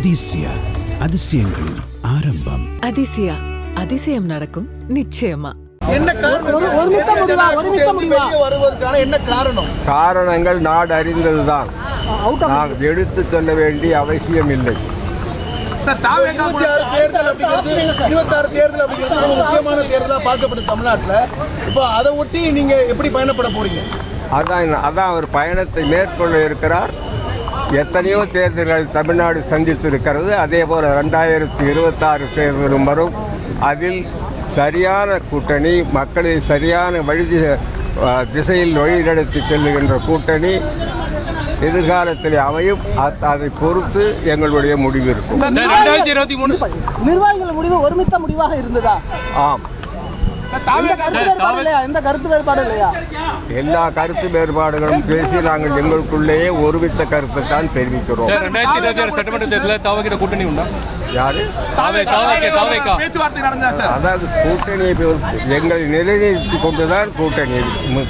அதிசய அதிசயங்களின் ஆரம்பம். அதிசயம் நடக்கும் நிச்சயமா. என்ன காரணம்? காரணங்கள் நாடு அறிந்ததுதான். நாம் எடுத்து சொல்ல வேண்டிய அவசியம் இல்லை. 26 தேர்தல் அப்படிங்கிறது முக்கியமான தேர்தலாக பார்க்கப்படுது தமிழ்நாட்டில். இப்போ அதை ஒட்டி நீங்க எப்படி பயணப்பட போறீங்க? அதான் அவர் பயணத்தை மேற்கொள்ள இருக்கிறார். எத்தனையோ தேர்தல்கள் தமிழ்நாடு சந்தித்திருக்கிறது. அதே போல் 2026 தேர்தலும் வரும். அதில் சரியான கூட்டணி, மக்களை சரியான திசையில் வழிநடத்தி செல்லுகின்ற கூட்டணி எதிர்காலத்தில் அமையும். அதை பொறுத்து எங்களுடைய முடிவு இருக்கும். நிர்வாகிகள் முடிவு ஒருமித்த முடிவாக இருந்ததா? ஆம். எந்த கருத்து வேறுபாடு இல்லையா? எல்லா கருத்து வேறுபாடுகளும் பேசி நாங்கள் எங்களுக்குள்ளேயே ஒருமித்த கருத்தை தான் தெரிவிக்கிறோம். 2026 சட்டமன்ற தேர்தலில் தவகிற கூட்டணி உண்டா? யாரு? பேச்சுவார்த்தை நடந்தா சார்? அதாவது கூட்டணியை எங்களை நிலைநிறுத்தி கொண்டுதான் கூட்டணி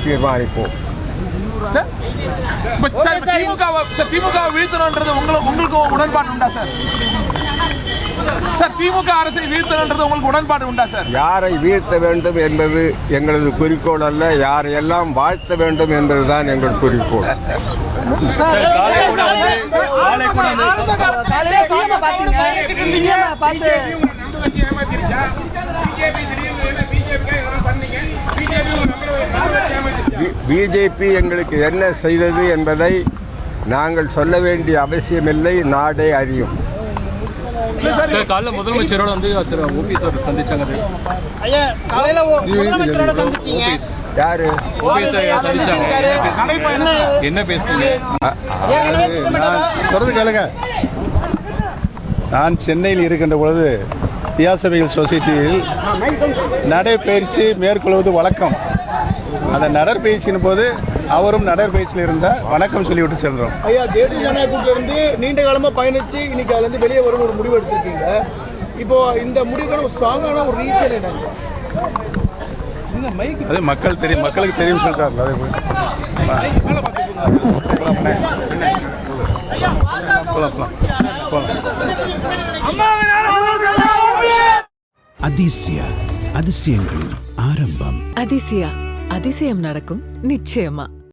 தீர்மானிப்போம். திமுக வீழ்த்தணுன்றது உங்களுக்கு உடன்பாடு உண்டா சார்? திமுக அரசை வீழ்த்தணுன்றது உங்களுக்கு உடன்பாடு உண்டா சார்? யாரை வீழ்த்த வேண்டும் என்பது எங்களது குறிக்கோள் அல்ல, யாரையெல்லாம் வாழ்த்த வேண்டும் என்பதுதான் எங்கள் குறிக்கோள். பிஜேபி எங்களுக்கு என்ன செய்தது என்பதை நாங்கள் சொல்ல வேண்டிய அவசியமில்லை, நாடே அறியும். காலைல முதலமைச்சரோட வந்து ஓபிஎஸ் அவர் சந்திச்சாங்க. யாரு சந்திச்சாங்க? என்ன பேசுறீங்க? சொல்றது கேளுங்க. நான் சென்னையில் இருக்கின்ற பொழுது தியாசபைகள் சொசைட்டியில் நடைபயிற்சி மேற்கொள்வது வழக்கம். அந்த நடைபயிற்சியின் போது அவரும் நடைபயிற்சியில் இருந்தால் வணக்கம் சொல்லிவிட்டு செல்றோம். ஐயா, தேசிய ஜனநாயக கூட்டிலிருந்து நீண்ட காலமாக பயணிச்சு இன்னைக்கு அதுலேருந்து வெளியே வரும் ஒரு முடிவு எடுத்திருக்கீங்க. இப்போ இந்த முடிவுக்கான ஒரு ஸ்ட்ராங்கான ஒரு ரீசன் என்ன? அது மக்களுக்கு தெரியும் சொல்லிட்டார்கள். அதிசய அதிசயங்களின் ஆரம்பம். அதிசயம் நடக்கும் நிச்சயமா.